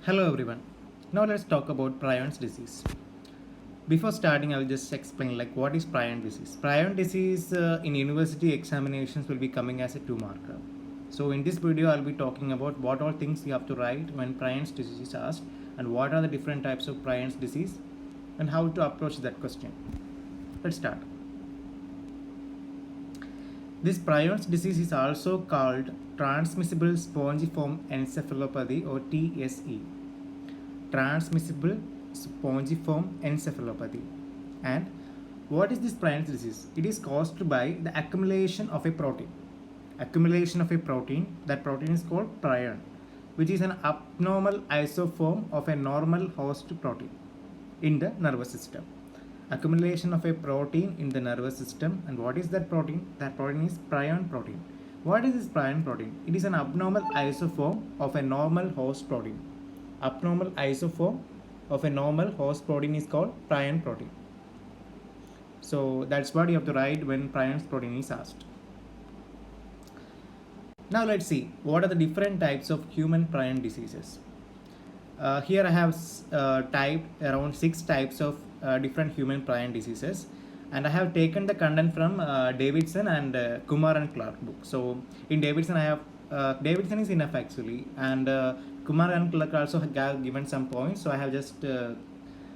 Hello everyone. Now let's talk about Prion's disease. Before starting, I will just explain what is Prion disease. Prion disease in university examinations will be coming as a 2 marker. So in this video, I'll be talking about what all things you have to write when Prion's disease is asked, and what are the different types of Prion's disease, and how to approach that question. Let's start. This Prion's disease is also called transmissible spongiform encephalopathy or TSE. Transmissible spongiform encephalopathy. And what is this Prion's disease? It is caused by the accumulation of a protein. Accumulation of a protein. That protein is called prion, which is an abnormal isoform of a normal host protein in the nervous system. Accumulation of a protein in the nervous system. And what is that protein? That protein is prion protein. What is this prion protein? It is an abnormal isoform of a normal host protein. Abnormal isoform of a normal host protein is called prion protein. So that's what you have to write when Prion's protein is asked. Now let's see what are the different types of human prion diseases. Here I have typed around 6 types of different human prion diseases, and I have taken the content from Davidson and Kumar and Clark book. So in Davidson I have Davidson is enough actually, and Kumar and Clark also have given some points, so I have just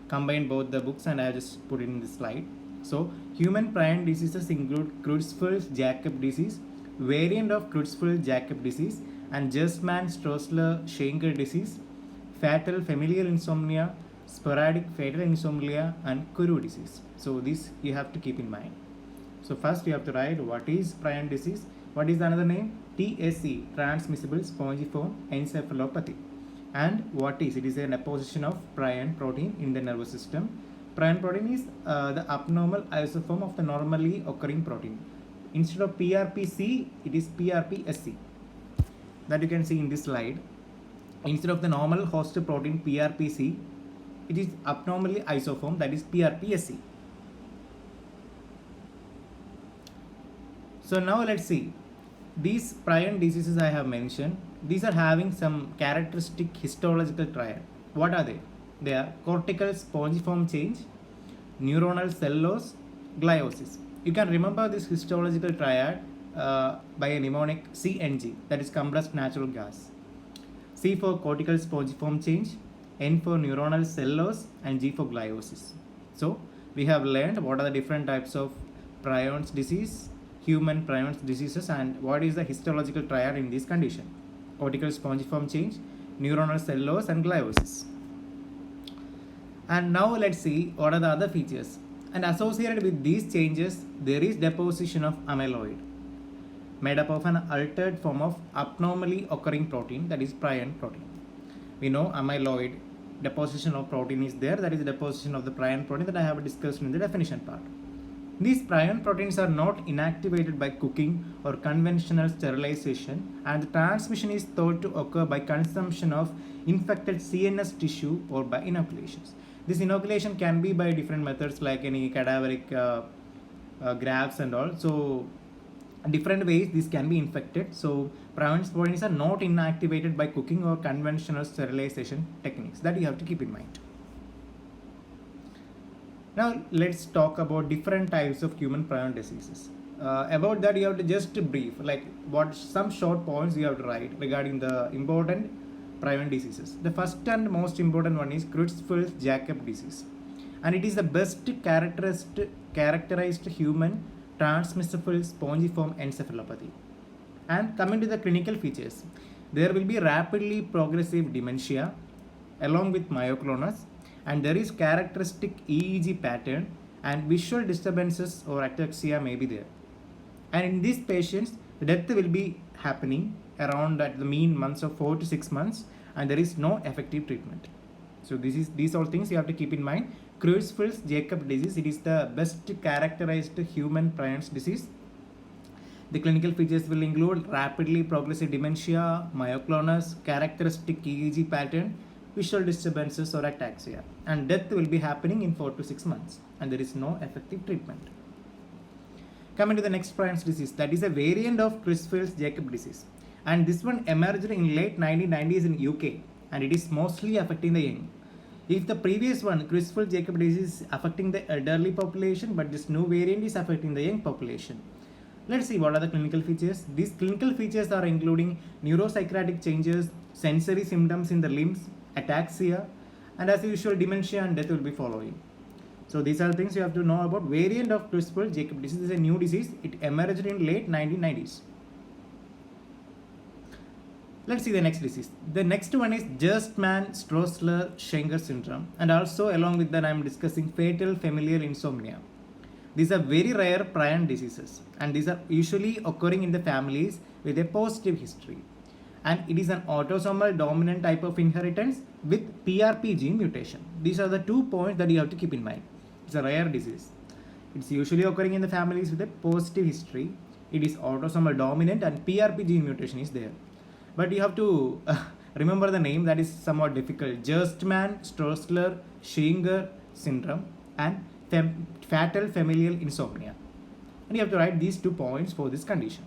combined both the books and I have just put it in this slide. So human prion diseases include Creutzfeldt-Jakob disease, variant of Creutzfeldt-Jakob disease, and Gerstmann-Straussler-Scheinker disease, fatal familial insomnia, sporadic fatal insomnia, and Kuru disease. So this you have to keep in mind. So first you have to write what is prion disease. What is the another name? TSE, transmissible spongiform encephalopathy. And what is it? Is a deposition of prion protein in the nervous system. Prion protein is the abnormal isoform of the normally occurring protein. Instead of PRPC, it is PRPSC. That you can see in this slide. Instead of the normal host protein PRPC, it is abnormally isoform, that is PRPSC. So now let's see. These prion diseases I have mentioned, these are having some characteristic histological triad. What are they? They are cortical spongiform change, neuronal cell loss, gliosis. You can remember this histological triad by a mnemonic CNG, that is compressed natural gas. C for cortical spongiform change, N for neuronal cell loss, and G for gliosis. So we have learned what are the different types of Prion's disease, human Prion's diseases, and what is the histological triad in this condition: cortical spongiform change, neuronal cell loss, and gliosis. And now let's see what are the other features. And associated with these changes, there is deposition of amyloid, made up of an altered form of abnormally occurring protein, that is prion protein. We know amyloid deposition of protein is there, that is the deposition of the prion protein that I have discussed in the definition part. These prion proteins are not inactivated by cooking or conventional sterilization, and the transmission is thought to occur by consumption of infected CNS tissue or by inoculations. This inoculation can be by different methods like any cadaveric grafts and all. So different ways this can be infected. So Prion's proteins are not inactivated by cooking or conventional sterilization techniques. That you have to keep in mind. Now let's talk about different types of human prion diseases. About that you have to just brief, what some short points you have to write regarding the important prion diseases. The first and most important one is Creutzfeldt-Jakob disease, and it is the best characterized human transmissible spongiform encephalopathy. And coming to the clinical features, there will be rapidly progressive dementia along with myoclonus, and there is characteristic EEG pattern, and visual disturbances or ataxia may be there. And in these patients, death will be happening around at the mean months of 4 to 6 months, and there is no effective treatment. So these all things you have to keep in mind. Creutzfeldt-Jakob disease, it is the best characterized human Prion's disease. The clinical features will include rapidly progressive dementia, myoclonus, characteristic EEG pattern, visual disturbances or ataxia, and death will be happening in 4 to 6 months, and there is no effective treatment. Coming to the next Prion's disease, that is a variant of Creutzfeldt-Jakob disease, and this one emerged in late 1990s in UK, and it is mostly affecting the young. If the previous one, Creutzfeldt-Jakob disease, is affecting the elderly population, but this new variant is affecting the young population. Let's see what are the clinical features. These clinical features are including neuropsychiatric changes, sensory symptoms in the limbs, ataxia, and as usual, dementia and death will be following. So these are things you have to know about. Variant of Creutzfeldt-Jakob disease is a new disease. It emerged in late 1990s. Let's see the next disease. The next one is Gerstmann-Straussler-Scheinker syndrome, and also along with that I am discussing fatal familial insomnia. These are very rare prion diseases, and these are usually occurring in the families with a positive history. And it is an autosomal dominant type of inheritance with PRP gene mutation. These are the 2 points that you have to keep in mind. It's a rare disease. It's usually occurring in the families with a positive history. It is autosomal dominant and PRP gene mutation is there. But you have to remember the name, that is somewhat difficult. Gerstmann-Straussler-Scheinker syndrome and fatal familial insomnia. And you have to write these 2 points for this condition.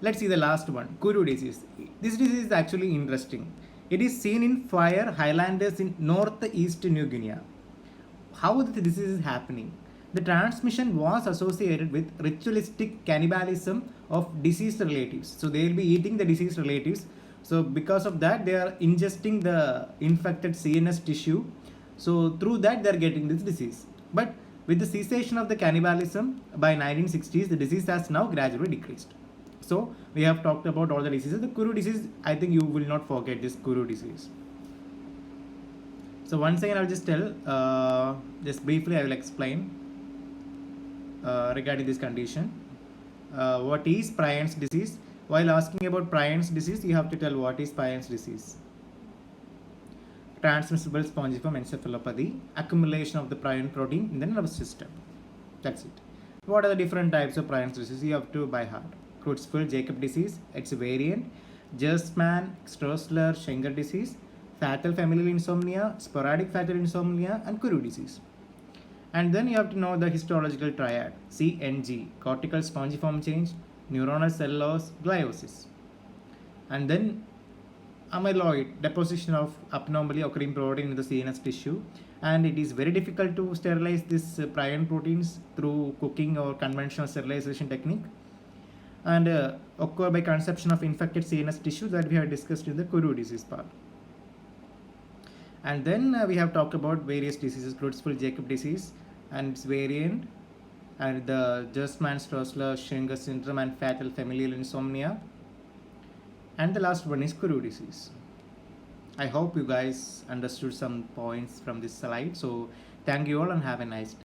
Let's see the last one, Kuru disease. This disease is actually interesting. It is seen in Fire Highlanders in northeast New Guinea. How this disease is happening? The transmission was associated with ritualistic cannibalism of deceased relatives. So they will be eating the deceased relatives. So because of that, they are ingesting the infected CNS tissue. So through that, they are getting this disease. But with the cessation of the cannibalism by 1960s, the disease has now gradually decreased. So we have talked about all the diseases. The Kuru disease, I think you will not forget this Kuru disease. So once again, I'll just tell, just briefly I will explain regarding this condition. What is Prion's disease? While asking about Prion's disease, you have to tell what is Prion's disease. Transmissible spongiform encephalopathy, accumulation of the prion protein in the nervous system. That's it. What are the different types of Prion's disease? You have to by heart. Creutzfeldt-Jakob disease, its variant, Gerstmann-Straussler-Scheinker disease, fatal familial insomnia, sporadic fatal insomnia, and Kuru disease. And then you have to know the histological triad, CNG, cortical spongiform change, neuronal cell loss, gliosis. And then amyloid, deposition of abnormally occurring protein in the CNS tissue. And it is very difficult to sterilize these prion proteins through cooking or conventional sterilization technique. And occur by conception of infected CNS tissue that we have discussed in the Kuru disease part. And then we have talked about various diseases, Creutzfeldt-Jakob disease and its variant, and the Gerstmann-Straussler-Scheinker syndrome and fatal familial insomnia. And the last one is Kuru disease. I hope you guys understood some points from this slide. So thank you all and have a nice day.